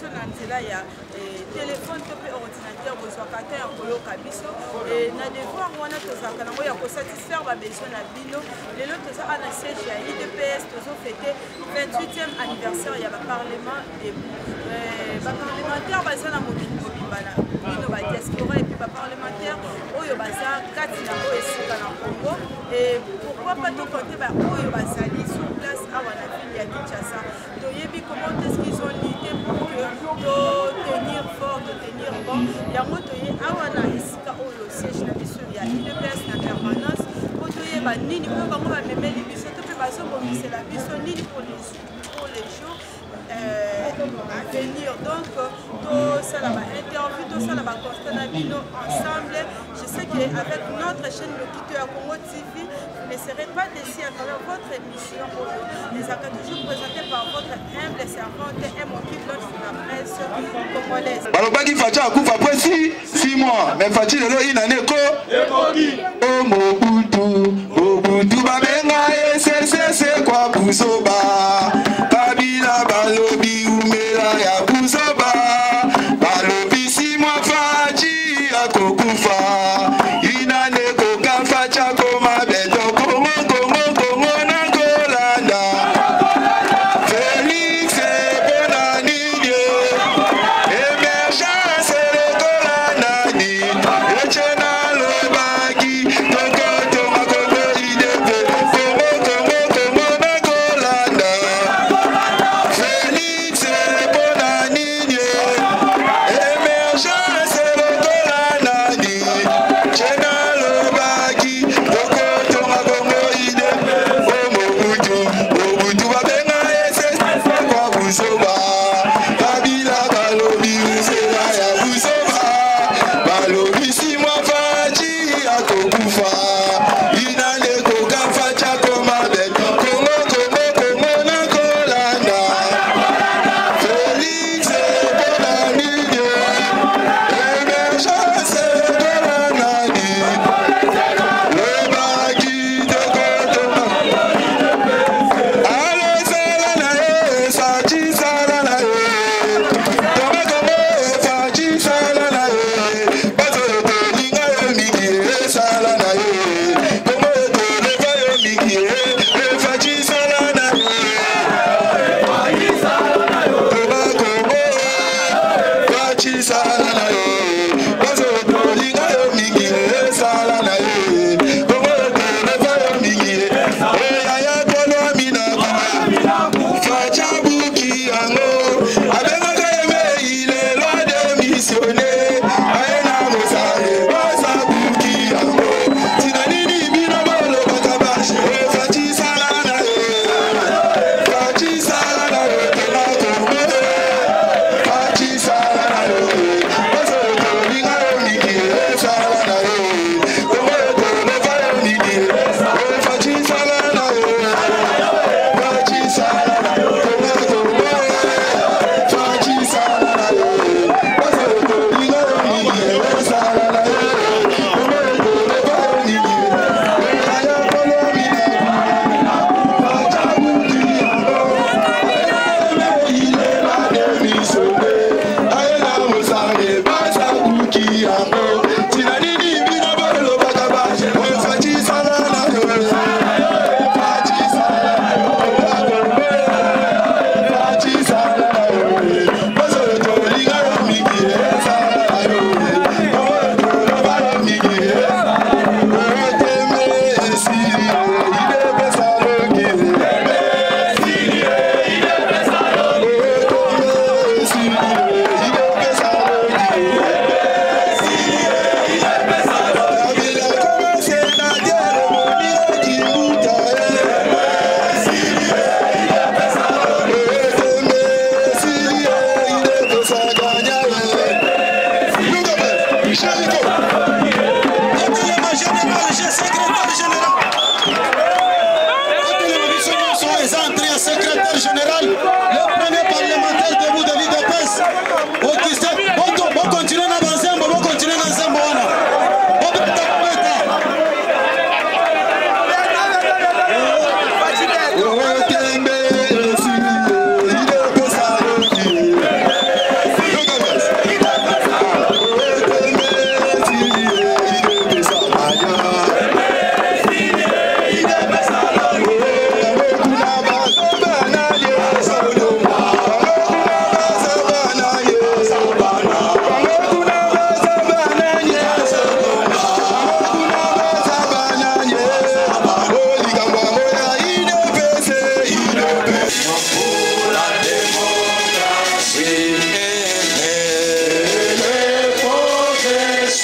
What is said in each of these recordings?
biso na nzela ya téléphone to pe ordinateur bozwaka te ya koloka biso na devoir wana tozalaka nango ya kosatisfaire babesoin na bino lelo toza ana siège ya IDPS tozofete 28e anniversaire ya baparlement baparlementaire baza na mokili mobimba na bino badiaspora epuis baparlementaire oyo baza kati na oyo esika na Congo et pourquoi pas tokonte baoyo bazali sur place awa na ville ya Kinshasa toyebi comment est-ce qu'ils ont lutté pour que tenir fort, tenir bon yango toye awa na esika oyo siège na biso ya IDPS na permanence po toyeba nini oyo bango bamemeli biso to mpe bazobongisela biso nini pour les jours à venir. Donc tout ça là-bas interview, tout ça là-bas constat ensemble. Je sais qu'avec notre chaîne de Kiteur Congo TV, vous ne serez pas déçus à travers votre émission. Les accords toujours présentés par votre humble servante et mon kit de la presse congolaise. Alors pas qu'il fasse un coup après 6 mois, mais Fati le il en est oh Mobutu babenga c'est quoi Busoba Kabila balobi umela ya Busoba balobi 6 mois Fati akokufa inane koka facha koma beto Kongo na Kolanda Félix Bonanidie émergence Kolanani echena lobaki tokoto makongo idepe Kongo na Kolanda Félix Bonanidie émergence Kolanani echena lobaki tokoto makongo idepe Mobutu babenga ese kwa Busoba Kabila balobi usela ya Busoba balobi 6 mois Fati akokufa inane koka facha koma beto Kongo na Kolanda Félix Bonanidie émergence Kolanani lobaki tokoto Allez, Salanae, Sachi Salanae, Tomakomo, Sachi Salanae, Bazo de Linga Miki, Salanae, Como de Levayo Miki, Fachi Salanae, Tomakomo, Fachi Salanae, Bazo de Linga Miki, Salanae, Como de Levayo Miki, Yaya Kolo Mina. Fachabuki yango abenga keme ile loi de missionner aena mosale basabuki yango tinanini bino bolo bakabashe fachi salana fachi salana na kombe fachi salana baso to linga miki salana kombe to no fire miki fachi salana fachi salana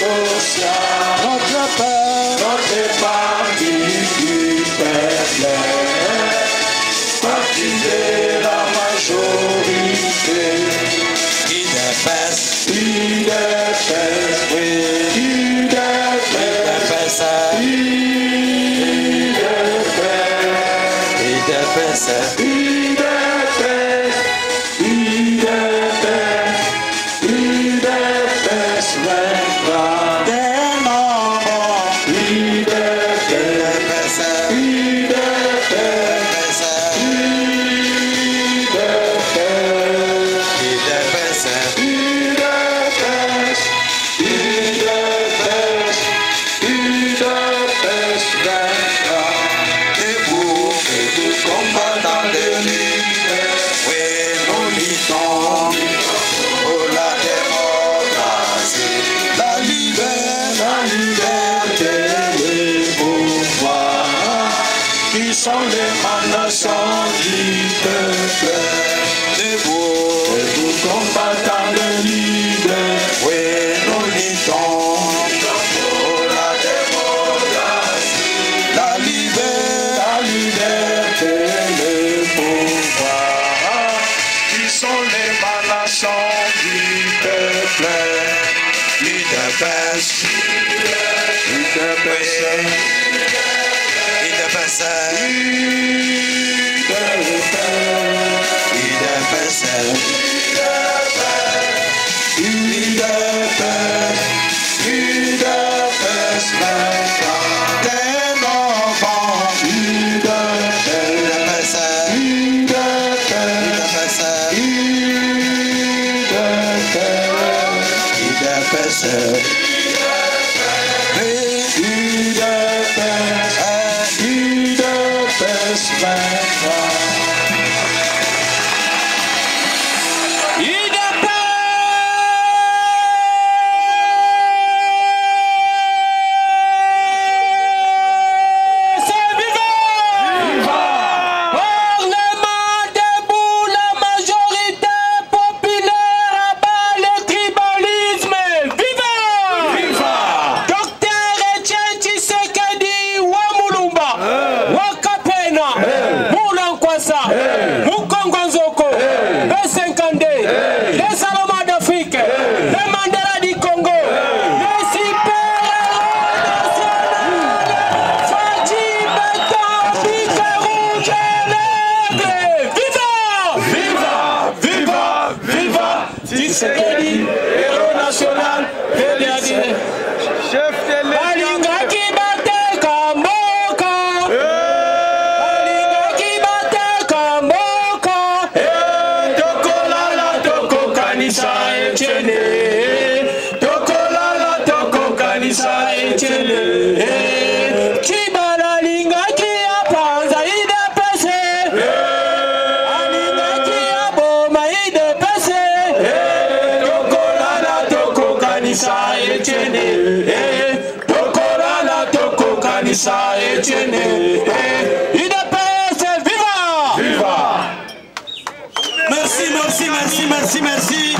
social, notre parti du peuple, parti de la majorité. UDPS, oui, UDPS, sont les manants du peuple, debout combattants de leader, oui, nous luttons pour la démocratie, la liberté, le pouvoir, qui sont les manants du peuple, UDPS, Merci.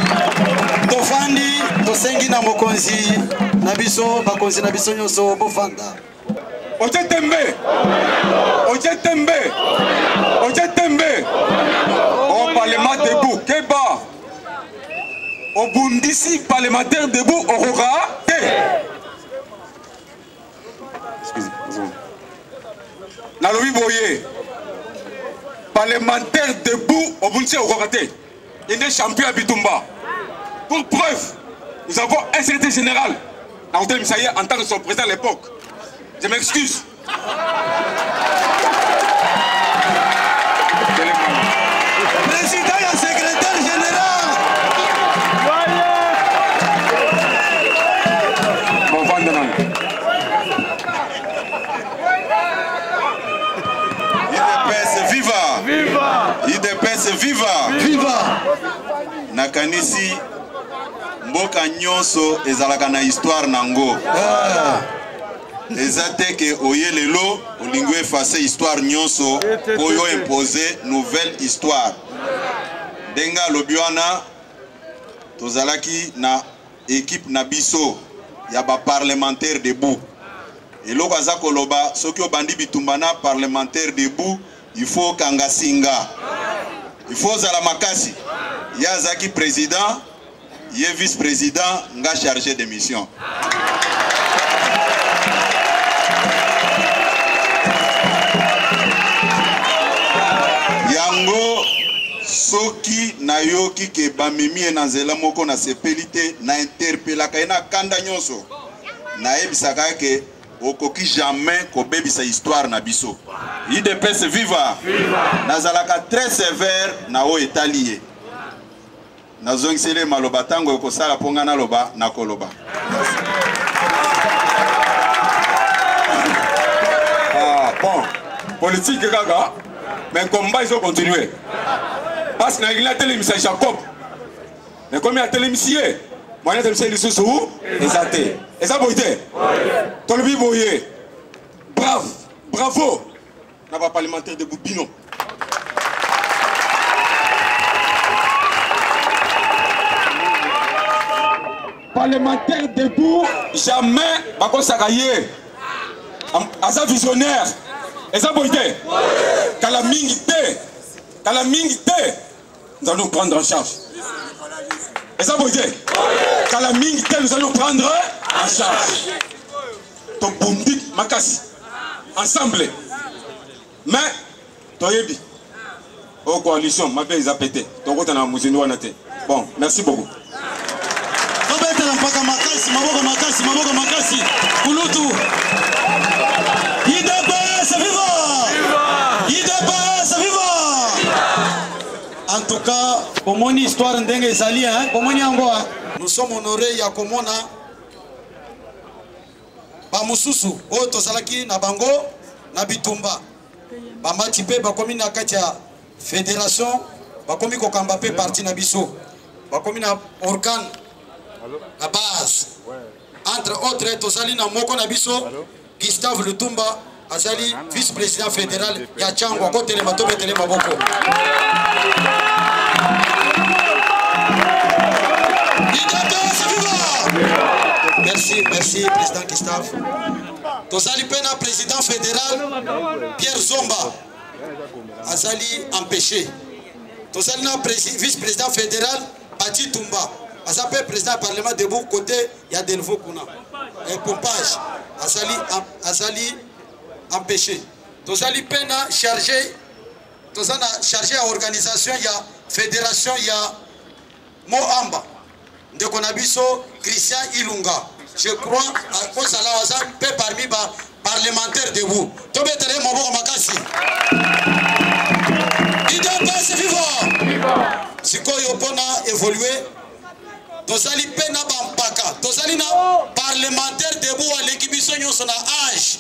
Tofandi, tosengi na mokonzi, nabiso, bakonzi nabiso nyoso, bofanda. Oje tembe. Au Parlement debout, Keba. Au Bundisi parlementaire debout, Aurora. Excusez-moi. Nalobi Boye. Parlementaire debout, au Bundisi Aurora. Il est champion à Bitumba. Pour preuve, nous avons un secrétaire général, Naoutel Missaye, en tant que son président à l'époque. Je m'excuse. Président et secrétaire général. Bon, vendement. UDPS viva. UDPS viva. Nakanisi mboka nyonso ezalaka na histoire nango. Ezate ke oye lelo olingo effacer histoire nyonso oyo imposer nouvelle histoire. Denga lobiwana tozalaki na équipe na biso ya ba parlementaire debout. Et loko aza koloba soki obandi bitumba na parlementaire debout, il faut kanga singa. Il faut zala makasi. Ya zaki président, ye vice-président, nga chargé de mission. Yango soki nayoki ke bamemi na nzela moko na sepelite na interpellaka na kanda nyonso na ebisaka ke okoki jamais kobebisa histoire na biso. IDPS viva. Nazalaka très sévère na o etalié. Nazongisele maloba tango ekosala ponga na loba na koloba. Ah bon, politique gaga, mais combat ils ont continué. Parce que il a télémisé Jacob. Mais comme il a télémisé, moi il a télémisé les sous les athées. Et ça boité. Tolbi boyé. Bravo, bravo. N'a pas parlementaire de Boubino. Parlementaire debout, jamais Bako Sakaye. Asa visionnaire. Et ça boité. Calamité. Nous allons prendre en charge. Et ça boité. Calamité, nous allons prendre en charge. Ton bondi makasi. Ensemble. Mais, Toyebi. Aux coalitions, ma belle, ils ont pété. Bon, merci beaucoup. En tout cas, pour mon histoire ndenge ezali, pour mon yangoa, nous sommes honorés ya komona ba mususu o tozalaki na bango na bitumba ba matipe ba komi na kati ya fédération ba komi ko kamba pe parti na biso ba komi na organe la base entre autres tozali na moko na biso Gustave Lutumba azali vice-président fédéral ya Tchangwa ko tele matobe tele maboko. Merci, merci, président Gustave. Tozali pena président fédéral Pierre Zomba azali empêché. Tozali na vice-président fédéral Bati Tumba azali président parlement debout côté il y a de nouveaux kuna. Et pompage azali empêché. Tozali pena chargé à organisation il y a fédération il y a Moamba. De Konabiso, Christian Ilunga. Je crois à Osalawaza, parmi les parlementaires debout. Tobé Télé Maboko Makasi. IDPS vivant. Si Koyopona évolué, Tosali Pena Bampaka. Tosali na parlementaire debout à l'équipition son âge.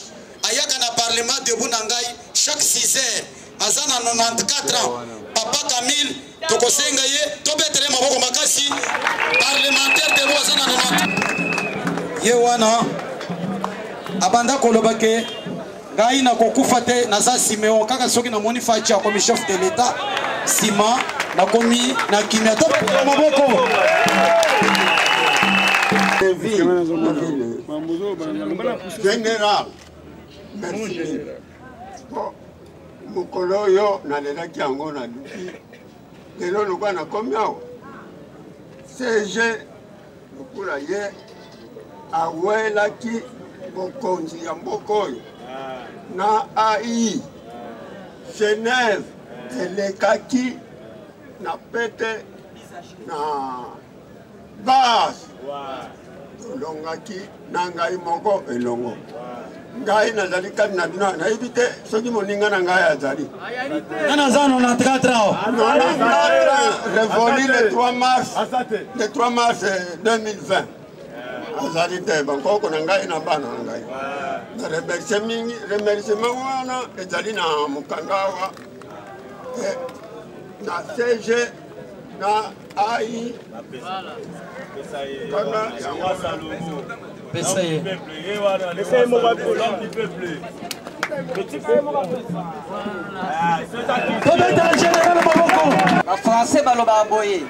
Ayaka na parlement debout Nangai chaque 6 heures. Azana 94 ans. Papa Camille. Tokosenga ye tobetele maboko makasi parlementaire de Boisana na ye wana abanda kolobake ngai na kokufa te naza Simeon kaka soki na moni fachi comme chef de l'état sima na komi na kimia to maboko général merci mokolo yo nalelaki yango na duki lelo lokwa na komi awa CG lokula ye awelaki bokonzi ya mboka oyo na AI Genève elekaki na pete na base tolongaki na ngai moko elongo ngai nazali kati na bino nayebi te soki moninga na ngai azali nana zano na 34 ans révolu le 3 mars 2020 azali te bankoko na ngai na bana na ngai na remerciement wana ezali na mokanda awa na CG na AI En français, baloba boye.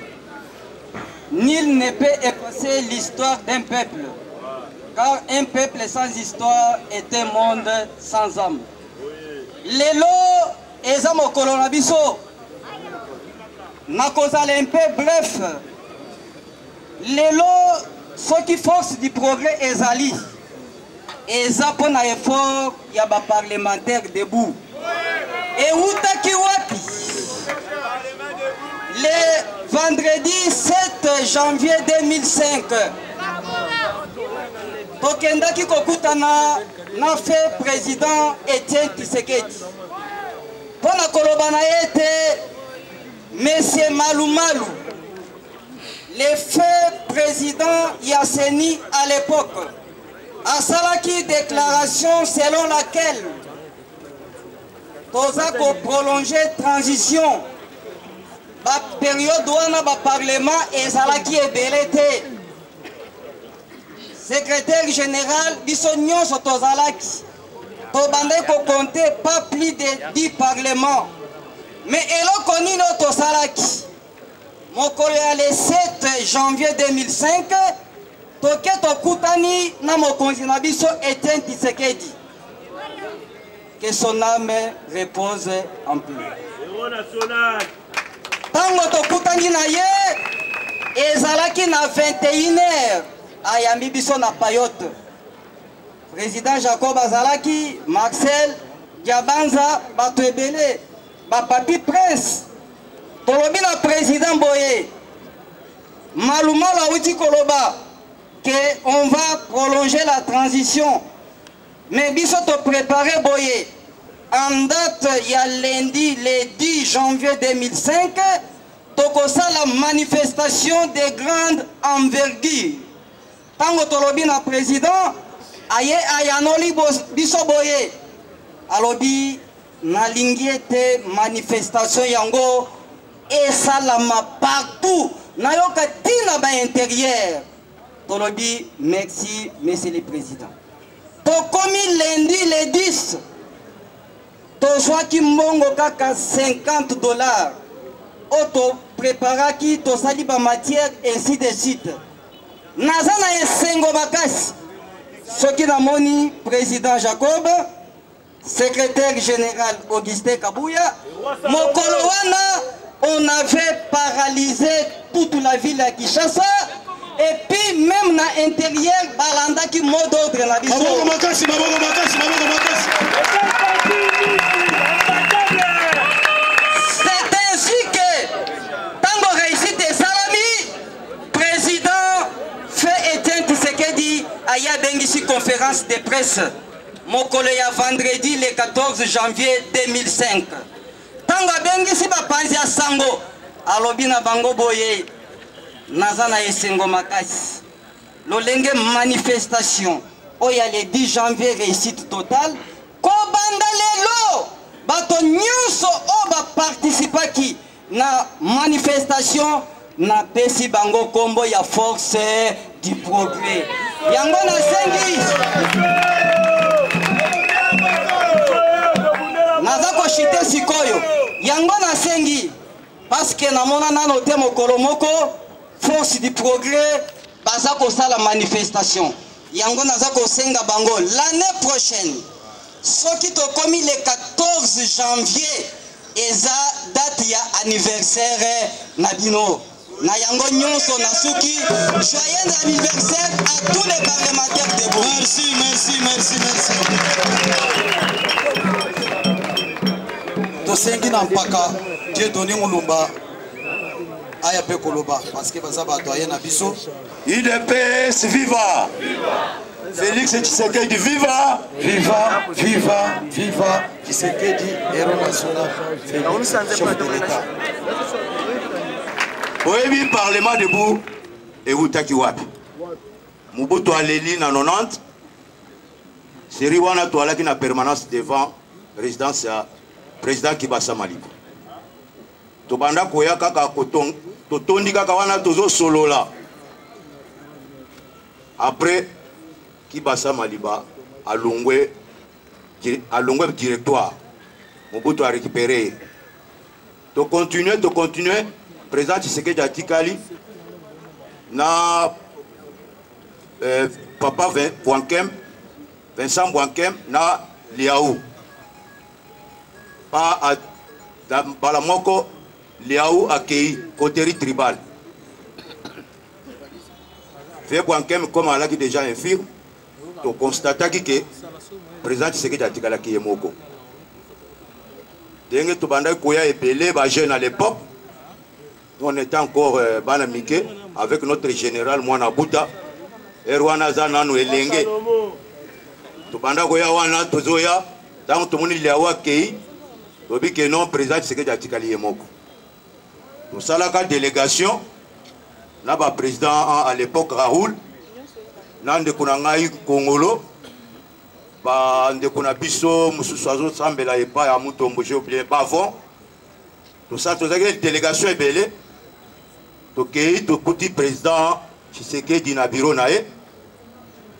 Nul ne peut effacer l'histoire d'un peuple car un peuple sans histoire est un monde sans âme. Lelo eza mokolo na biso. Nakozala un peu bref. Lelo soki force du progrès ezali. Eza pona effort ya ba parlementaire debout. Et outaki wapi? Le vendredi 7 janvier 2005. Tokendaki kokutana na fait président Etienne Tshisekedi. Pona koloba na ete Monsieur Malumalu, le fait président Yasseni à l'époque, a salaki déclaration selon laquelle toza ko prolonger transition ba période wana ba parlement ezalaki ebele te. Secrétaire général biso nyonso tozalaki tobandaki ko compter pas plus de 10 parlements. Mais eloko nini tosalaki mokolo ya le 7 janvier 2005 toke tokutani na mokonzi na biso Etienne Tshisekedi. Que son âme repose en paix. Tango tokutani na ye ezalaki na 21h ayambi biso na payote. Président Jacob azalaki, Marcel Diabanza bato ebele ba papi prince tolobi na président boye Malumalu awuti koloba que on va prolonger la transition. Mais biso to préparer boye en date ya lundi le 10 janvier 2005 tokosa la manifestation de grande envergure. Tango tolobi na président aye ayanoli biso boye alobi nalingi ete manifestation yango esalama partout nayoka tina ba intérieur. Tolobi merci monsieur le président. Tokomi lundi le 10 tozwaki mbongo kaka $50 oto préparaki tosali ba matière ainsi de suite. Naza na esengo makasi soki namoni président Jacob, secrétaire général Augustin Kabouya, mokolo wana on avait paralysé toute la ville à Kinshasa. Et puis même na intérieur balanda ki mot d'ordre na biso. C'est ainsi que tango réussite salami président fait Etienne Tshisekedi aya bengisi conférence de presse mokolo ya vendredi le 14 janvier 2005. Tango bengisi ba panzi ya sango alobi na bango boye Nazana esengo makasi lolenge manifestation oya le 10 janvier réussite totale kobanda lelo bato nyonso o ba participaki na manifestation na pesi bango kombo ya force du progrès yango na sengi nazako chite sikoyo yango na sengi parce que namona nano te mokolo moko force du progrès baza kosala manifestation yango naza kosenga bango l'année prochaine soki tokomi le 14 janvier eza date ya anniversaire na bino na yango nyonso nasuki joyeux anniversaire à tous les parlementaires debout. Merci. Tosengi na mpaka Dieu donné Mulumba aya pe koloba parce que baza bato ayena biso UDPS viva! Félix Tshisekedi viva! Viva Tshisekedi héros national chef de l'État. Oyebi parlement debout et utaki wapi? Mobutu aleli na 90 seri wana toalaki na permanence devant résidence ya président Kibasa Malibu. Tobanda koya kaka kotong totondi kaka wana tozo solola. Après Kibasa Maliba alongwe directoire. Mobutu a récupéré. To continuer président Tshisekedi atikali na papa Bouankem, Vincent Bouankem na Liaou. Pas à Balamoko, Liaou accueilli coterie tribal. Fait Bouankem comme à qui déjà infirme, tu constates que le président Tshisekedi a dit qu'il est moko. Dengue tu banda koya epelé ba jeune à l'époque. On était encore banamike avec notre général Mwana Bouta. Erwana Zanano Elenge. Tubanda Goya Wana Tozoya. Tant que tout le monde est à Kei. Tobi que non, président Tshisekedi Atikali Yemoko. Nous sommes la délégation. N'a pas président à l'époque Raoul. N'a de Kunangaï Kongolo. Ba de Kunabiso, Moussouzou Sambela et pas à Moutombo, j'ai oublié Bavon. Tout ça, tout ça, la délégation est belle. Donc, le petit président Tshisekedi na bureau nae.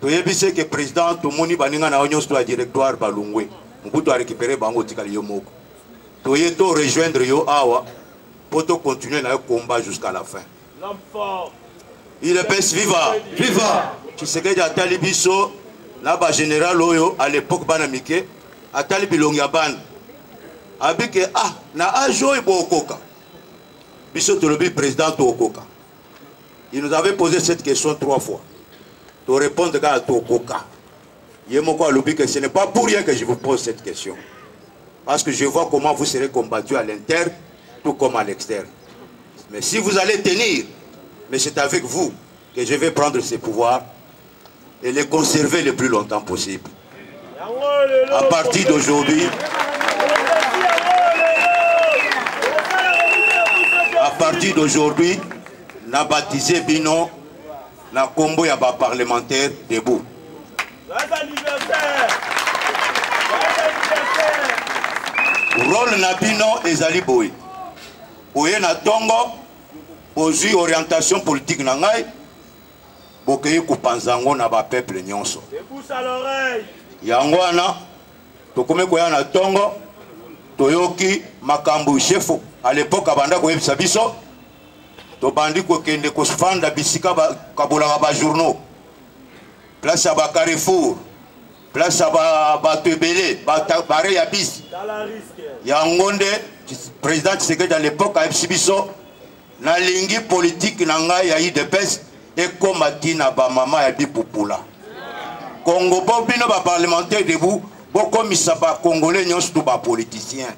To yebise que président to moni baninga na onyo sto directoire balungwe. Mbuto a récupérer bango tikali yo moko. To yeto rejoindre yo awa pour to continuer na combat jusqu'à la fin. Il est pèse viva. Viva. Tshisekedi atali biso na ba général oyo à l'époque banamike atali bilongi ban. Abike na ajo ibokoka. Biso Tolobi président Tokoka. Il nous avait posé cette question 3 fois. Pour répondre à Tokoka. Yemoko alobi que ce n'est pas pour rien que je vous pose cette question. Parce que je vois comment vous serez combattu à l'interne, tout comme à l'externe. Mais si vous allez tenir, mais c'est avec vous que je vais prendre ces pouvoirs et les conserver le plus longtemps possible. À partir d'aujourd'hui, n'a baptisé Bino, na combo ya ba parlementaire debout. Rôle na Bino ezali boy. Oye na tongo, ozui orientation politique na ngai, bokeye kupanzango na ba peuple nyonso. Yango wana, tokome koya na tongo, toyoki makambu chefo. À l'époque, abanda koyebisa biso, to bandi ko kende ko fanda bisika kabola ba journaux. Place à ba Carrefour, place à ba Tebele, ba bare ya bis. Ya ngonde président Tshisekedi à l'époque a biso na lingi politique na ngai ya IDPS et komati na ba mama ya bipupula. Congo bobino ba parlementaire debout, boko misaba congolais nyonso to ba politicien.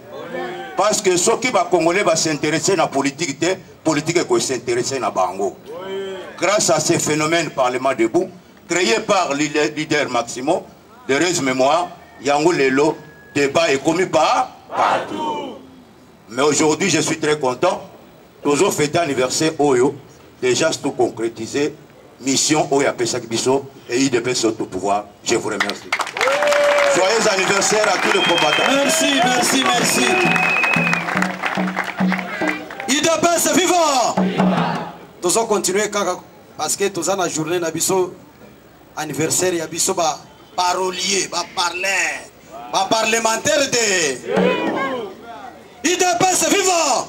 Parce que ceux qui va Congolais va s'intéresser à la politique, politique qui s'intéresser à la bango. Grâce à ces phénomènes Parlement debout, créés par le leader Maximo, de heureuse mémoire, Yango Lelo, débat est commis partout. Mais aujourd'hui, je suis très content. Toujours fêté anniversaire Oyo, déjà tout concrétisé, mission Oya Pesak Bisso et IDPS au pouvoir. Je vous remercie. Joyeux anniversaire à tous les combattants. Merci, merci, merci. IDPS vivant. Nous allons continuer parce que nous avons la journée de anniversaire et biso ba parolier, ba parler, ba parlementaire de IDPS vivant.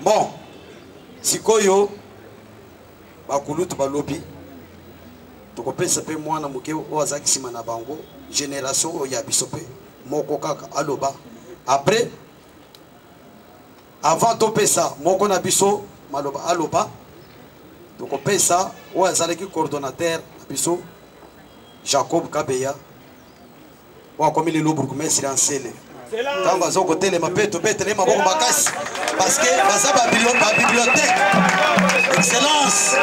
Bon, sikoyo ba kulutu ba lobi. Tokopesa pe mwana muke ozaki sima na bango génération ya bisope moko kaka aloba après avant topesa moko na biso maloba aloba tokopesa ozalaki coordonnateur na biso Jacob Kabeya wa komili lo bourgmestre ancele tango azoko telema pe topetele maboko makasi parce que baza ba bibliothèque excellence.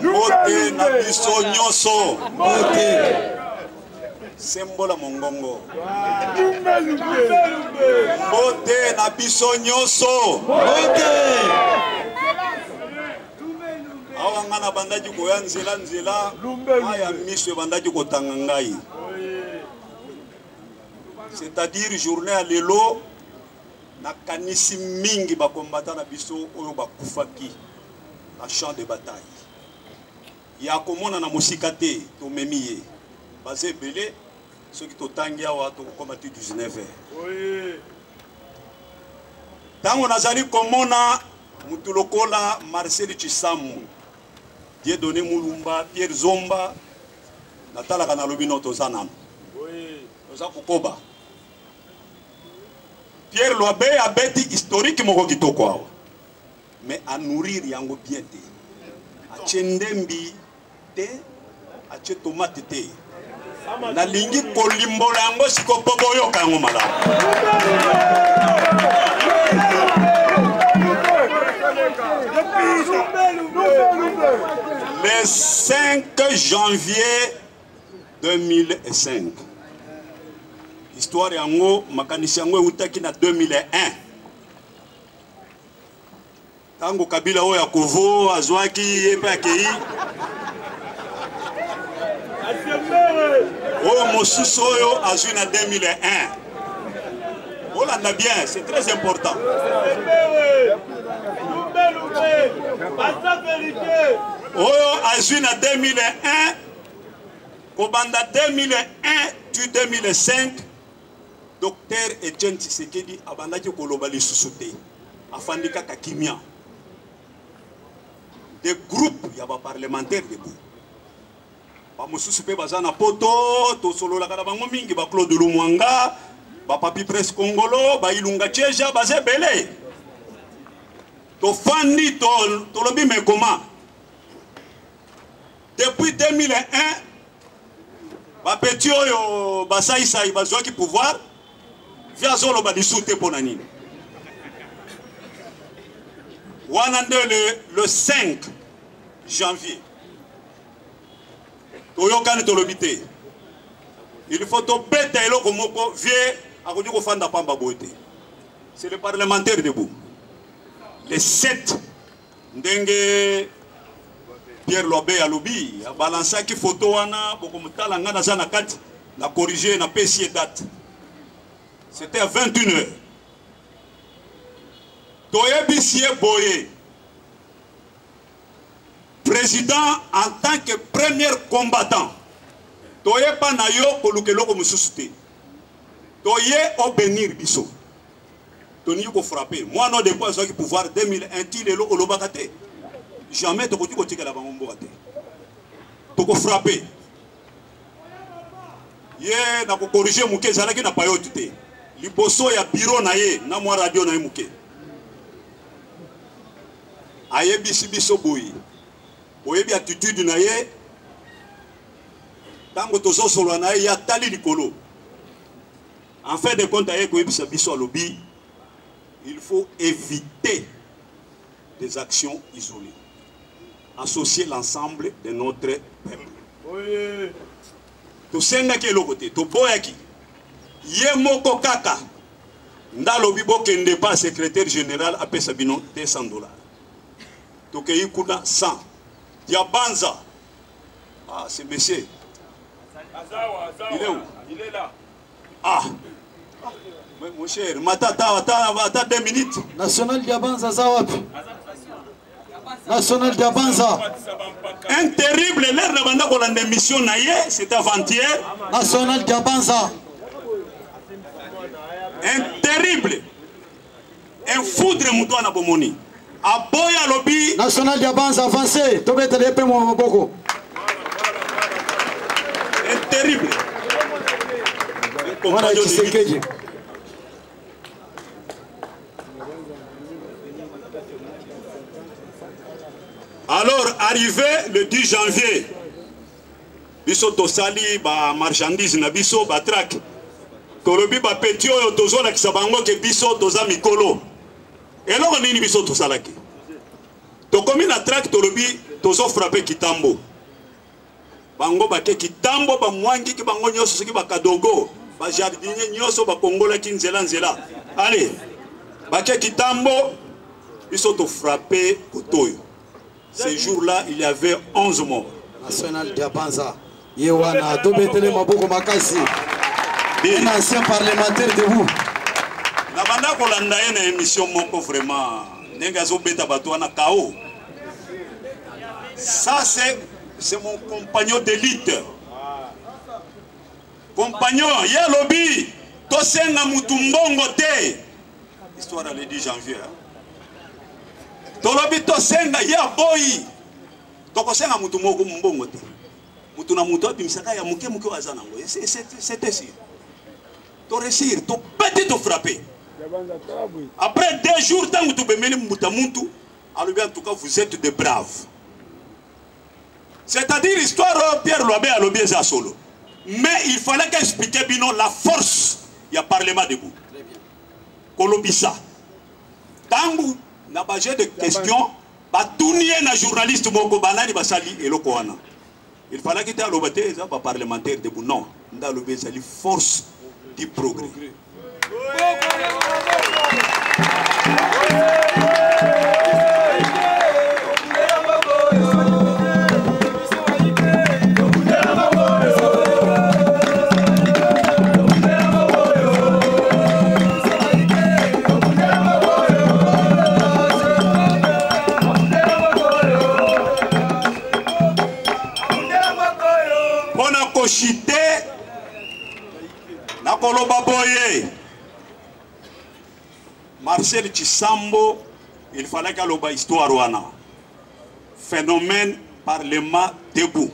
Bote na biso nyonso. Bote. Sembola mongongo. Bote na biso nyonso. Bote. Awa ngana bandaki koya nzela aya miso bandaki kotanga ngai. C'est-à-dire journée à lelo na kanisi mingi ba combattant na biso oyo ba kufaki na champ de bataille. Ya komona na musika te to memiye. Bazé belé ceux qui totangi awa tokokoma ti 19h. Tango nazali komona mutu lokola Marcel Chisamu, Dieudonné Mulumba, Pierre Zomba, natalaka na lobi no toza nano. Toza kokoba. Pierre Loabe abeti historique moko kitoko awa. Mais à nourrir yango bien te. A chendembi te, a che tomate te. Na lingi kolimbola yango siko pobo yoka yango malamu. Le 5 janvier 2005. Histoire yango makanisi yango utaki na 2001. Tango Kabila oya Kovo azwaki yepe akei. Oyo mosusu oyo azwi na 2001. Olanda bien, c'est très important. Oyo azwi na 2001. Kobanda 2001 tu 2005. Docteur Etienne Tshisekedi abandaki koloba lisusu te. Afandika kakimia. Des groupes ya ba parlementaires debout. Ba mosusu pe bazana poto to solo la kana bango mingi ba Claude Lumwanga, ba Papi Presse Congolo, ba Ilunga Tcheja bazé belé. To fandi to lobi me comment. Depuis 2001 ba petit oyo ba saïsa bazwa ki pouvoir via zolo ba disute pona nini. Le 5 janvier, Toyokane Tolobité. Il faut te péter le komoko vie à Kodiko Fanda Pamba Boité. C'est le parlementaire debout. Le 7, Ndenge Pierre Loabe à Lobi, a balancé qui photo wana, Bokomutala Ngana Zanakat, la corrigé, n'a pas essayé date. C'était à 21h. Toyebisie Boye, président en tant que premier combattant. Toye Panayo Kolukelo Mususute. Toye Obenir Biso. Tony ko frapper. Moi non de quoi qui pouvoir 2001 til elo olobakate. Jamais toko tiko tika la bangombo kate. Toko frapper. Ye na ko corriger muke zalaki na payote te. Liboso ya bureau na ye na mwa radio na ye muke. Aye biso boyi. Oyebi attitude na ye. Tango tozo solo na ye ya tali likolo. En fait de compte aye ko yebisa biso lobi. Il faut éviter des actions isolées. Associer l'ensemble de notre peuple. Oui. To senga ke lokote, to boyaki. Ye moko kaka. Ndalobi bokende pas secrétaire général a Pesabino $200. Tokeyi kuna 100. Diabanza. Ah, c'est monsieur. Il est où? Il est là. Ah. Mon cher, attends 2 minutes. National Diabanza Zawapi. National Diabanza. Un terrible, l'air de banda pour l'émission naïe, c'était avant-hier. National Diabanza. Un terrible. Un foudre mouton à Bomoni. A Boya Lobby. National Diabanza avancé. Tobete lepe mo boko. Un terrible. Voilà Tshisekedi. Alors, arrivé le 10 janvier, biso tosali ba marchandise na biso ba track. Tolobi ba petit oyo tozola kisabango ke biso toza mikolo. Eloko nini biso tosalaki? Tokomi na track tolobi tozo frapper Kitambo. Bango ba ke Kitambo ba mwangi ki bango nyoso soki ba kadogo, ba jardinier nyoso ba kongola ki nzela nzela. Allez, ba ke Kitambo biso to frapper kotoyo. Ce jour-là, il y avait 11 morts. National Diabanza. Yewana, Tobetele Maboko Makasi. Un ancien parlementaire debout. La banda kolanda une émission moko vraiment. Nengazo beta batouana KO. Ça c'est mon compagnon d'élite. compagnon ya lobby tosenga mutu mbongo te histoire le 10 janvier tolobi tosenga ya boyi tokosenga mutu moko mbongo te mutu na mutu abimisaka ya muke muke waza nango c'était sûr to réussir to péter to frapper après 2 jours tant que tu bemeli muta muntu alobi en tout cas vous êtes des braves c'est-à-dire histoire Pierre Loabé alobi eza solo mais il fallait qu'expliquer bino la force ya parlement debout kolobisa tangu na baje de questions batunie na journaliste moko banani basali eloko wana il fallait que tu alobate eza ba parlementaire debout non ndalobi ezali force du progrès chité na koloba boye Marcel Chisambo il fallait qu'à l'oba histoire wana phénomène parlement debout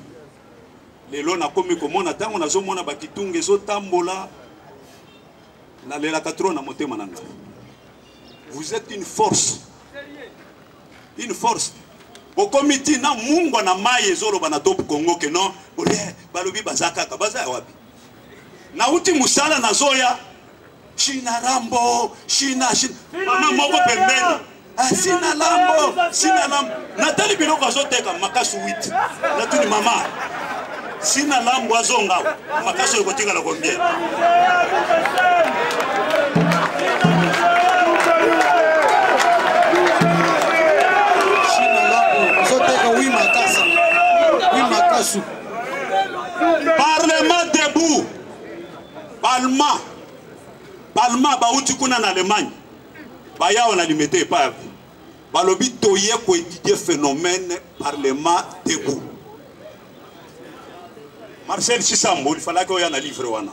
lelo na komi komona tango nazo mona bakitunga ezo tambola na lela katro na motema nanga vous êtes une force bokomiti na mungwa na mai ezolo bana top Congo ke non balobi bazaka ka baza wapi na uti musala na zoya China rambo China mama moko pembeni sina lambo natali biloko azoteka makasu 8 natuni mama sina lambo azonga makasu ekotinga la combien Parlement debout. Palma bauti kuna na Allemagne. Baya on a limité pas. Balobi toye ko étudier phénomène parlement debout. Marcel Chisambo il fallait qu'il y ait un livre wana.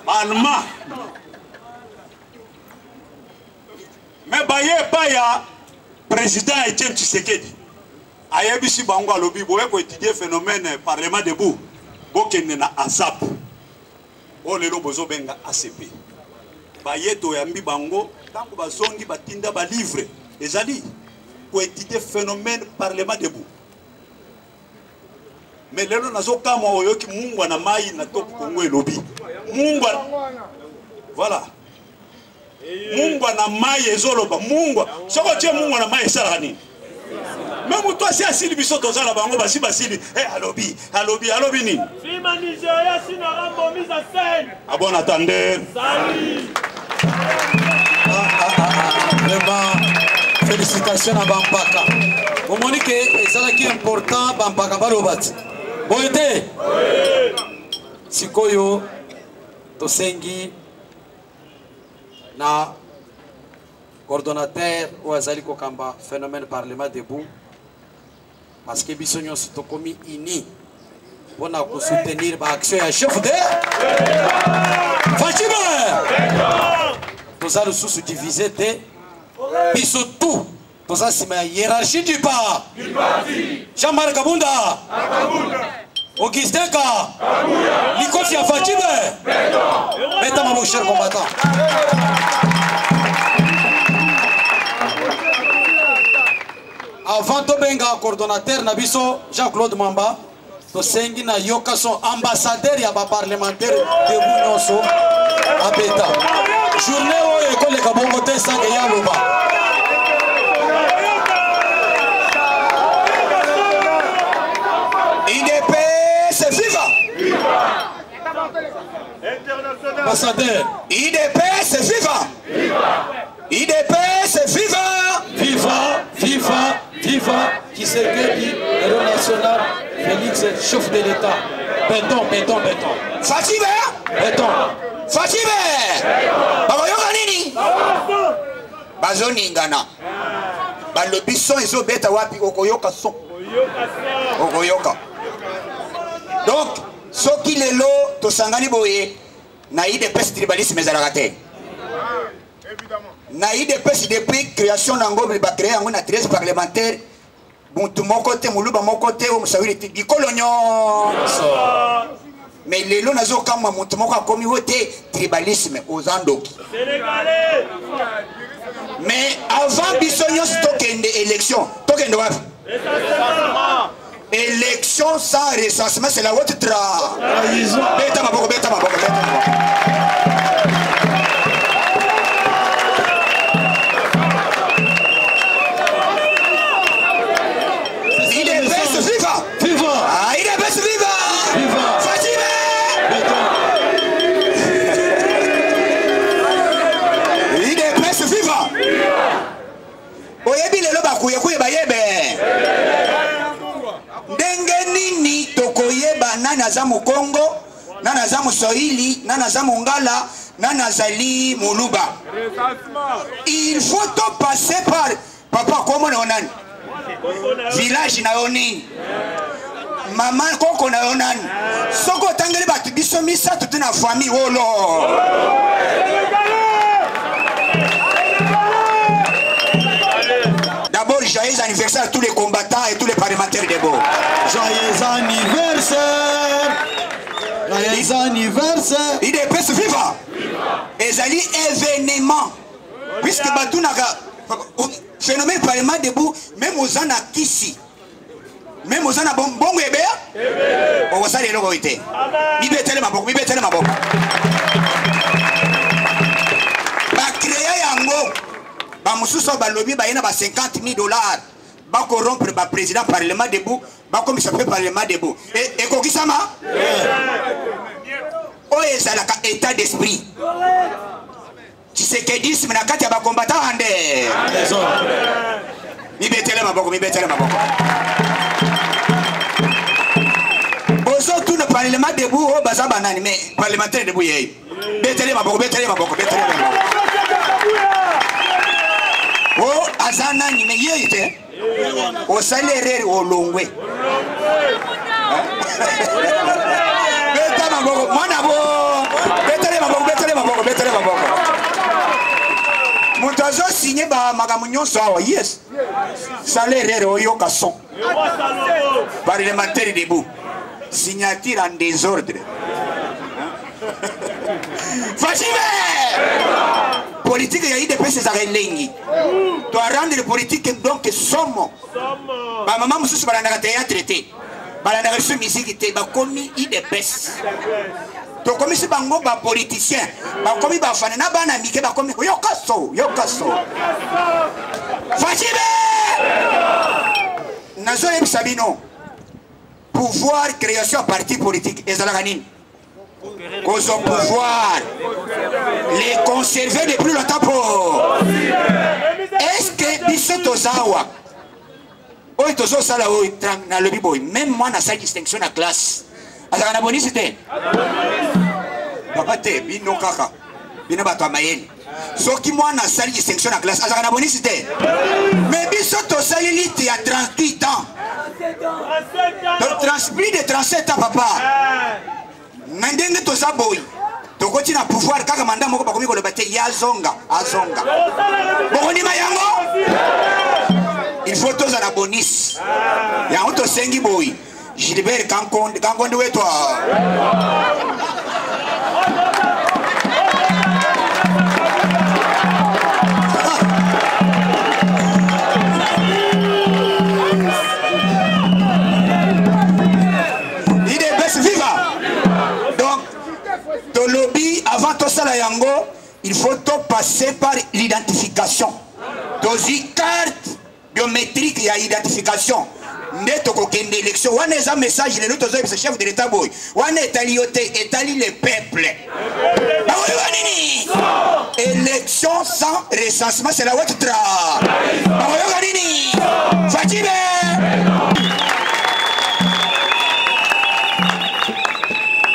Palma. Mais baye pas ya président Etienne Tshisekedi. Ayebisi bango alobi boye ko étudier phénomène parlement debout bokende na ASAP o lelo bozo benga ACP bayeto yambi bango tango bazongi batinda ba livre ezali ko étudier phénomène parlement debout mais lelo nazo kama oyoki mungwa na mai na top Congo elobi mungwa voilà mungwa na mai ezoloba mungwa soko tie mungwa na mai esala nini même toi si asili biso tozala bango basi basili alobi nini Fima Nigeria sina rambo mise en scène. Ah bon attendez. Salut. Vraiment félicitations à Bampaka. Vous montrez que c'est qui est important Bampaka balobati. Boyete. Sikoyo tosengi na coordonnateur ou azali kokamba phénomène parlement debout parce que bisonyo tokomi ini pour soutenir l'action ya chef de Fatima tous ça sous divisé te biso tout tous ça c'est ma hiérarchie du parti Jean-Marc Kabunda Augustin Ka Likofi ya Fatima mettez-moi mon cher combattant. Avant de benga coordonnateur Nabiso Jean-Claude Mamba, to sengi na yoka son ambassadeur ya ba parlementaire de Bunyoso abeta. Journée o école kabongo te sanga ya loba. IDPS viva. Ambassadeur. IDPS viva. IDPS viva. Viva Tshisekedi, héros national, Félix, chef de l'État. Béton. Fatima. Babayoka nini? Bazoningana. Balobi son iso beta wapi okoyoka son. Okoyoka. Donc, soki lelo tosangani boye na IDPS tribalisme ezalaka te na IDPS depuis création nango ba créer yango na 13 parlementaire buntu moko te muluba moko te o musawiri ti bikolo nyonso mais lelo nazo kama muntu moko akomi wote tribalisme aux andoki mais avant biso nyonso tokende élection tokende wapi élection sans recensement, c'est la haute trahison. Beta maboko, beta maboko, beta maboko. Il est best viva. Viva. Ah, il est best viva. Viva. Fatime. Il est best viva. Oyebi lelo bakuye kuye bayebe. Nini tokoyeba nana za Mukongo, nana za Muswahili, nana za Mongala, nana zali Muluba. Il faut tout passer par papa comment on a village na onini. Maman koko na onani. Soko tangeli batu biso misa toute na famille wolo. D'abord, joyeux anniversaire à tous les combattants et tous les parlementaires de Beau. Joyeux anniversaire. Joyeux anniversaire. Il est plus vivant. Et zali événement. Puisque Batou n'a phénomène parlement debout, même aux ans à Kissi. Même aux ans à Bongo et Béa. On va saluer le goïté. Il va tellement bon, il va tellement bon. Ba créer yango. Ba mususo ba lobby ba yena ba 50 000 $. Ba corrompre ba président parlement debout, ba comme ça fait parlement debout. Et kokisama? Oh ezalaka état d'esprit. Tu sais que dit mais na kati ya ba combattant ande. Mi betele maboko, mi betele maboko. Bozo tout le parlement debout oh baza banani mais parlementaire debout yé. Betele maboko, betele maboko, betele maboko. Oh, azana ni meyete. O salaire o longwe. Beta maboko, mwana bo. Betele maboko, betele maboko, betele maboko. Montazo signé ba magamunyo sawa, yes. Salaire o yoka son. Parlementaire debout. Signature en désordre. Fachime! Politique il y a eu des personnes qui tu as rendu les politiques donc somme. Ma maman me soucie par la traité. Par la reçu musique était commis des pestes. Tu commis ce bango ba politicien. Ba commis ba fan na ba na mike ba commis yokaso yokaso. Fachime! Nazo ebisabino. Pouvoir création parti politique ezalaganine. Qu'aux au pouvoir, les conserver de plus longtemps pour. Est-ce que Bissoto Zawa, oui, Tozo Sala, dans le Biboy, même moi, dans sa distinction à classe, à la bonicité. Papa, te, bino kaka, bino bato amayen. Sauf qui moi, dans sa distinction à classe, à la bonicité. Mais Bissoto Sali, il y a 38 ans. Donc, plus de 37 ans, papa. Nandenge to saboy to koti na pouvoir kaka manda moko bakomi ko lebate ya zonga azonga bokoni mayango il faut tous à la bonus ya auto sengi boy Gilbert kankonde weto avant tout ça, il faut tout passer par l'identification. Dans une carte biométrique, il y a identification. Neto kokende élection. On a un message, il est le chef de l'État. On est étali le peuple. Élection sans recensement, c'est la haute tra. Fatime.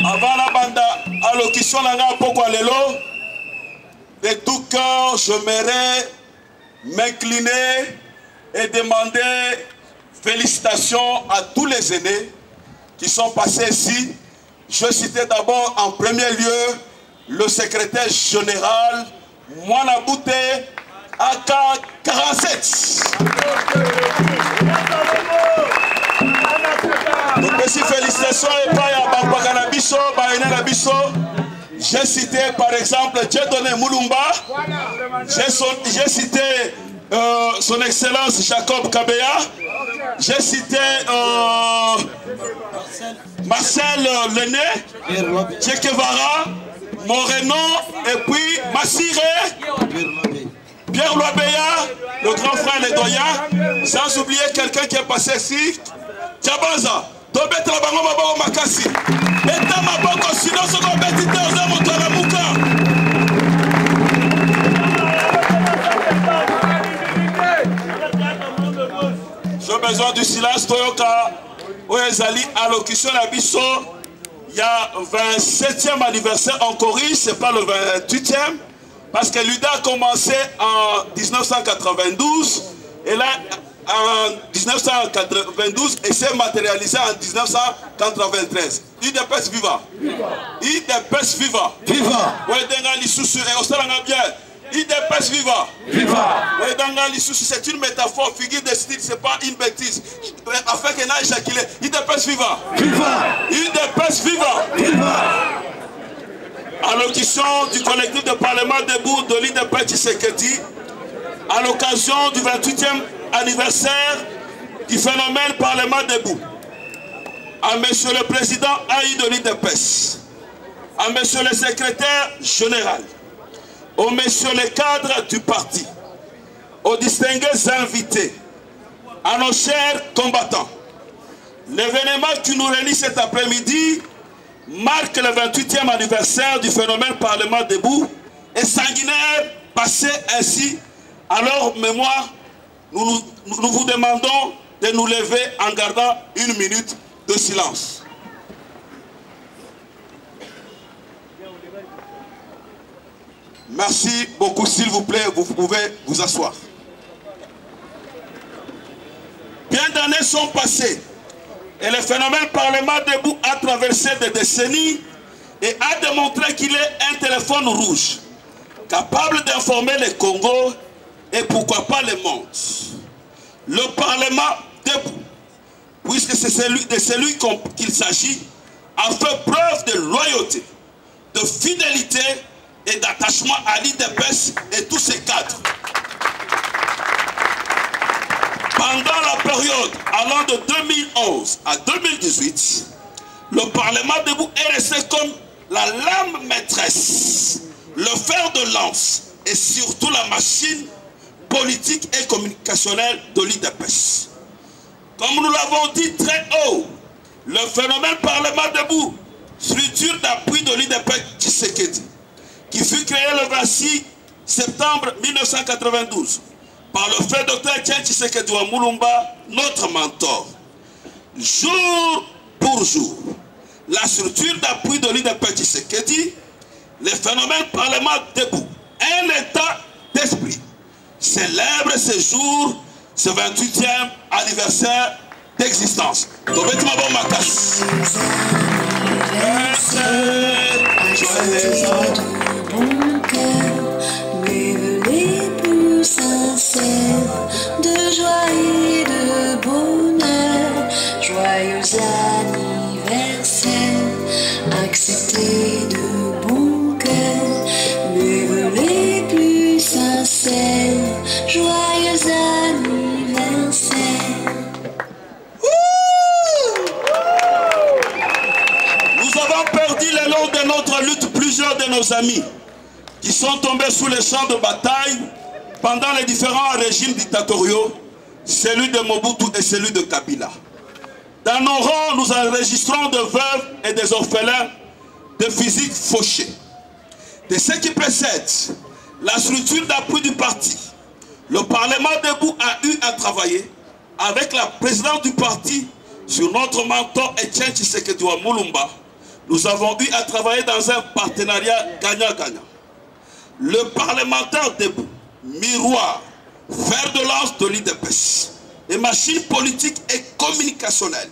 Avant la bande, alors qui sont là pourquoi les lots, de tout cœur, j'aimerais m'incliner et demander félicitations à tous les aînés qui sont passés ici Je citais d'abord en premier lieu le secrétaire général Mwana Bouté AK47. Donc merci, félicitations et pas à Bambagana Bisso, Baïna Bisso. J'ai cité par exemple Dieudonné Moulumba. J'ai cité son excellence Jacob Kabea. J'ai cité Marcel Lené, Tchekevara, Moreno et puis Massire, Pierre Loabeya, le grand frère Ledoya, sans oublier quelqu'un qui est passé ici, Tchabanza, Tobet Labango Mabao Makassi, Eta Maboko Sino Soko Betite Oza Motola Mouka. J'ai besoin du silence, Toyoka, Oezali, allocution la Bisso. Il y a 27e anniversaire en Corée, ce n'est pas le 28e, parce que l'UDA a commencé en 1992, et là, en 1992, et s'est matérialisé en 1993. IDPS viva. IDPS viva. Viva. IDPS viva. Viva. C'est une métaphore, figure de style, ce n'est pas une bêtise. Afin qu'elle n'a éjaculé. IDPS viva. Viva. IDPS viva. Viva. Allocution du collectif de parlement debout de l'IDPS Tshisekedi à l'occasion du 28e anniversaire du phénomène parlement debout. À monsieur le président AI de l'IDPS, à monsieur le secrétaire général, aux messieurs les cadres du parti, aux distingués invités, à nos chers combattants. L'événement qui nous réunit cet après-midi marque le 28e anniversaire du phénomène Parlement debout et sanguinaire passé ainsi à leur mémoire. Nous vous demandons de nous lever en gardant une minute de silence. Merci beaucoup, s'il vous plaît, vous pouvez vous asseoir. Bien d'années sont passées et le phénomène Parlement debout a traversé des décennies et a démontré qu'il est un téléphone rouge capable d'informer le Congo et pourquoi pas le monde. Le Parlement debout, puisque c'est de celui qu'il s'agit, a fait preuve de loyauté, de fidélité et d'attachement à l'IDPS et tous ses cadres. Pendant la période allant de 2011 à 2018, le Parlement debout est resté comme la lame maîtresse, le fer de lance et surtout la machine politique et communicationnelle de l'IDPS. Comme nous l'avons dit très haut, le phénomène Parlement debout, structure d'appui de l'IDPS Tshisekedi, qui fut créé le 26 septembre 1992 par le frère Dr Tshisekedi wa Moulumba, notre mentor. Jour pour jour, la structure d'appui de l'IDPS Tshisekedi, le phénomène Parlement debout, un état d'esprit, célèbre ce jour, ce 28e anniversaire d'existence. Mon cœur, mes vœux les plus sincères de joie et de bonheur, joyeux anniversaire, acceptez de bon cœur, mes vœux les plus sincères, joyeux anniversaire. Nous avons perdu le long de notre lutte plusieurs de nos amis qui sont tombés sous les champs de bataille pendant les différents régimes dictatoriaux, celui de Mobutu et celui de Kabila. Dans nos rangs, nous enregistrons des veuves et des orphelins de physiques fauchés. De ce qui précède la structure d'appui du parti, le Parlement debout a eu à travailler avec la présidente du parti sur notre mentor Etienne Tshisekedi wa Moulumba. Nous avons eu à travailler dans un partenariat gagnant-gagnant. Le parlementaire debout, miroir, fer de lance de l'IDPS, et machine politique et communicationnelle,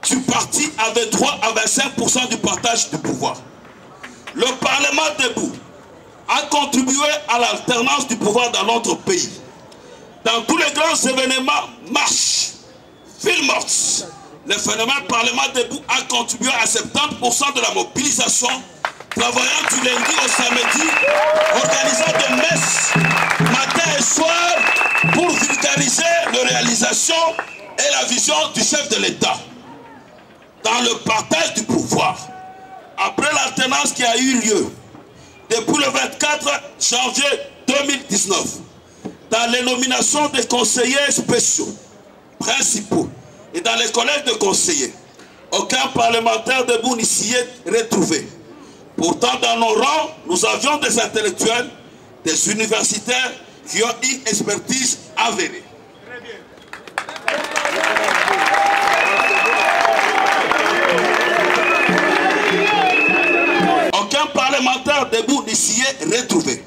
du parti avait droit à 25% du partage du pouvoir. Le Parlement debout a contribué à l'alternance du pouvoir dans notre pays. Dans tous les grands événements, marches, villes mortes, le phénomène Parlement debout a contribué à 70% de la mobilisation, travaillant du lundi au samedi, organisant des messes matin et soir pour vulgariser les réalisations et la vision du chef de l'État. Dans le partage du pouvoir, après l'alternance qui a eu lieu depuis le 24 janvier 2019, dans les nominations des conseillers spéciaux, principaux et dans les collèges de conseillers, aucun parlementaire debout n'y s'y est retrouvé. Pourtant, dans nos rangs, nous avions des intellectuels, des universitaires qui ont une expertise avérée. Aucun parlementaire debout n'y s'y est retrouvé.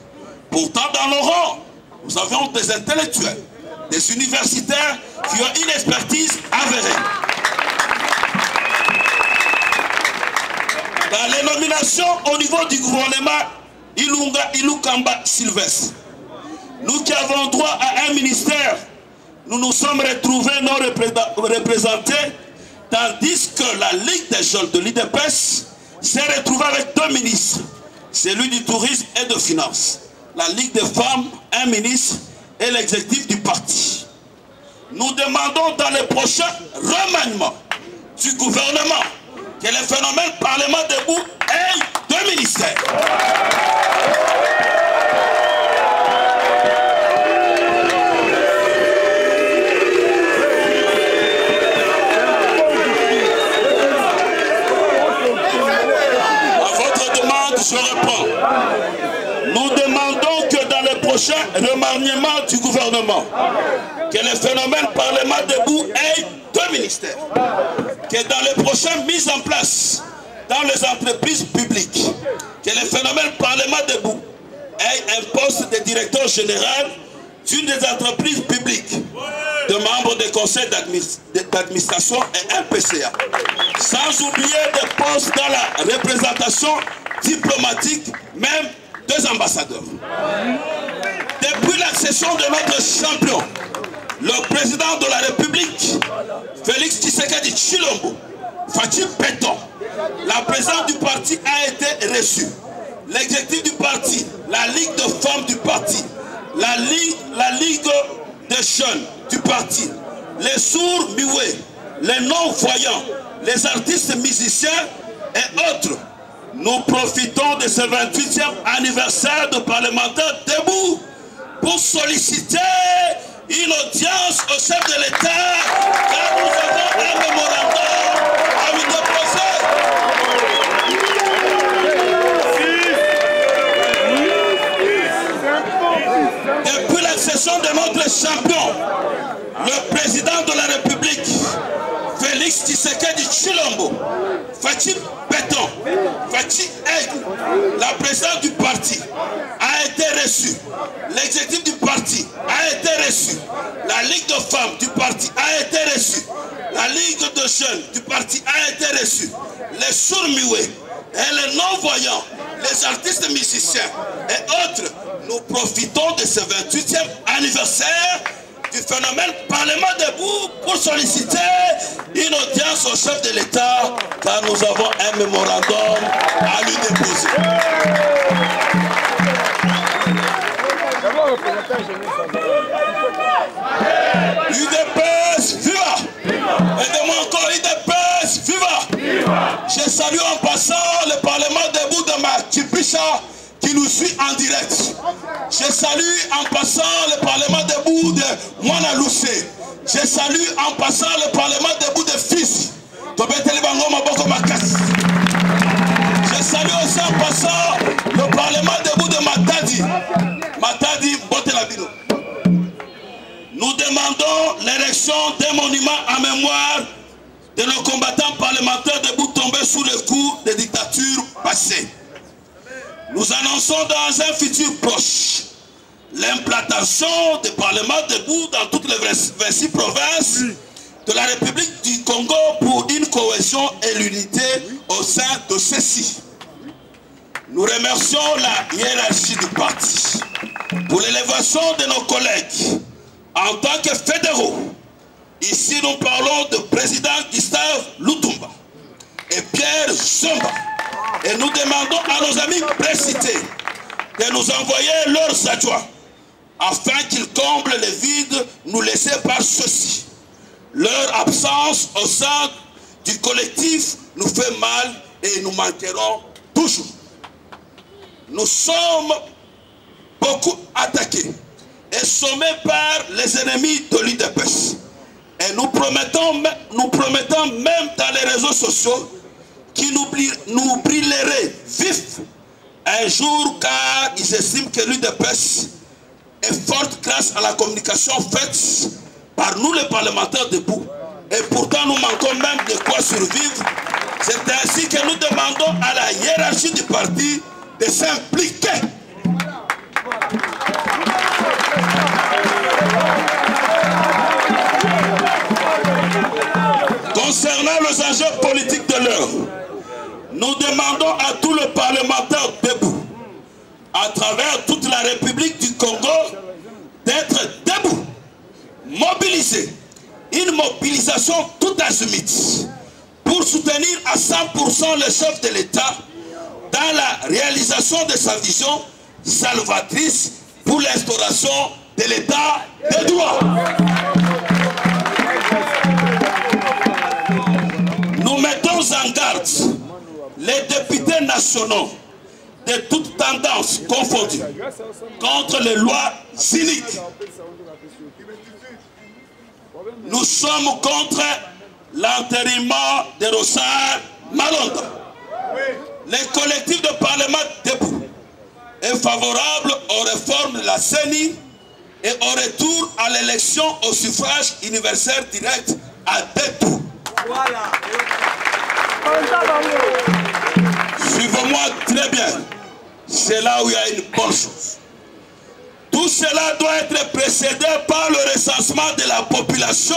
Pourtant, dans nos rangs, nous avions des intellectuels, des universitaires qui ont une expertise avérée. Dans les nominations au niveau du gouvernement Ilunga Ilukamba Sylvestre, nous qui avons droit à un ministère, nous nous sommes retrouvés non représentés, tandis que la Ligue des jeunes de l'IDPS s'est retrouvée avec 2 ministres, celui du tourisme et de finances, la Ligue des femmes, un ministre et l'exécutif du parti. Nous demandons dans les prochains remaniements du gouvernement que le phénomène Parlement debout ait 2 ministères. Je réponds. Nous demandons que dans les prochains remaniements du gouvernement, que le phénomène Parlement debout ait 2 ministères. Que dans les prochaines mises en place dans les entreprises publiques, que le phénomène Parlement debout ait un poste de directeur général d'une des entreprises publiques, de membres des conseils d'administration et un PCA. Sans oublier des postes dans la représentation diplomatique, même 2 ambassadeurs. Depuis l'accession de notre champion, le président de la République, Félix Tshisekedi Tshilombo, Fatim Péton, la présidente du parti a été reçue. L'exécutif du parti, la Ligue de femmes du parti, la Ligue des jeunes du parti, les sourds muets, les non-voyants, les artistes musiciens et autres. Nous profitons de ce 28e anniversaire de parlementaires debout pour solliciter une audience au chef de l'État, car nous avons un mémorandum à lui déposer. Depuis l'accession de notre champion, le président de la République, Félix Tshisekedi Tshilombo, Fatim Péton, Fatim Aigle, la présidente du parti, a été reçue. L'exécutif du parti a été reçu. La Ligue de femmes du parti a été reçue. La Ligue de jeunes du parti a été reçue. Les sourds-muets et les non-voyants, les artistes musiciens et autres, nous profitons de ce 28e anniversaire du phénomène Parlement debout pour solliciter une audience au chef de l'État, car nous avons un mémorandum à lui déposer. UDPS, viva! Aidez-moi encore, UDPS, viva! Je salue en passant le Parlement debout de Machipicha qui nous suit en direct. Je salue en passant le Parlement debout de Mwana Loussé. Je salue en passant le Parlement debout de Fils. Je salue aussi en passant le Parlement debout de Matadi. Matadi Botelabino. Nous demandons l'érection d'un monument en mémoire de nos combattants parlementaires debout tombés sous le coup des dictatures passées. Nous annonçons dans un futur proche l'implantation des parlements debout dans toutes les 26 provinces de la République du Congo pour une cohésion et l'unité au sein de ceci. Nous remercions la hiérarchie du parti pour l'élévation de nos collègues en tant que fédéraux. Ici, nous parlons de président Gustave Lutumba et Pierre Zomba. Et nous demandons à nos amis précités de nous envoyer leurs adjoints afin qu'ils comblent les vides nous laissés par ceux-ci. Leur absence au sein du collectif nous fait mal et nous manquerons toujours. Nous sommes beaucoup attaqués et sommés par les ennemis de l'UDPS. Et nous promettons même dans les réseaux sociaux qui nous brûleraient vifs un jour, car ils estiment que l'UDPS est forte grâce à la communication faite par nous les parlementaires debout. Et pourtant nous manquons même de quoi survivre. C'est ainsi que nous demandons à la hiérarchie du parti de s'impliquer. Concernant les enjeux politiques de l'heure, nous demandons à tous les parlementaires debout, à travers toute la République du Congo, d'être debout, mobilisés, une mobilisation tout azimut, pour soutenir à 100% le chef de l'État dans la réalisation de sa vision salvatrice pour l'instauration de l'État de droit. Nous mettons en garde les députés nationaux de toutes tendances confondues contre les lois cyniques. Nous sommes contre l'enterrement de Rossard Malonda. Les collectifs de parlement debout est favorable aux réformes de la CENI et au retour à l'élection au suffrage universel direct à deux tours. Voilà. Suivez-moi très bien. C'est là où il y a une bonne chose. Tout cela doit être précédé par le recensement de la population.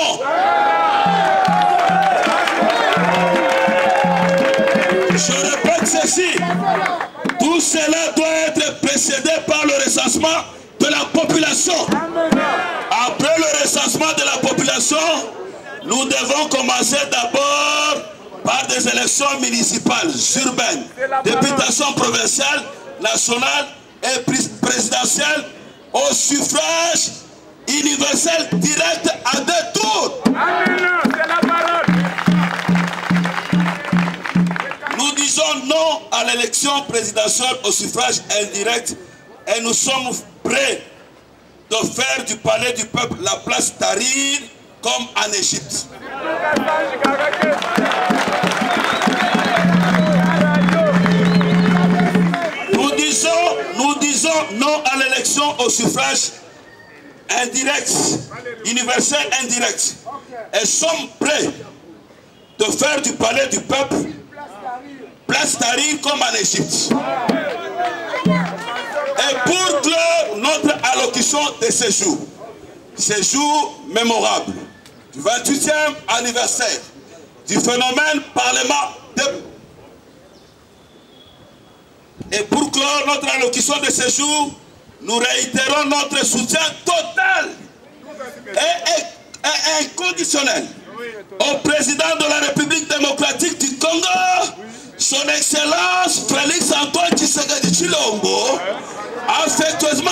Je répète ceci. Tout cela doit être précédé par le recensement de la population. Après le recensement de la population, nous devons commencer d'abord par des élections municipales, urbaines, députations provinciales, nationales et présidentielles au suffrage universel direct à deux tours. Nous disons non à l'élection présidentielle au suffrage indirect et nous sommes prêts de faire du palais du peuple la place Tahrir comme en Égypte. Nous disons non à l'élection au suffrage indirect, universel indirect, et sommes prêts de faire du palais du peuple place Tahrir comme en Égypte. Et pour clore notre allocution de ce jour mémorable du 28e anniversaire du phénomène Parlement debout. Et pour clore notre allocution de ce jour, nous réitérons notre soutien total et inconditionnel au président de la République démocratique du Congo, son Excellence Félix Antoine Tshisekedi Tshilombo, affectueusement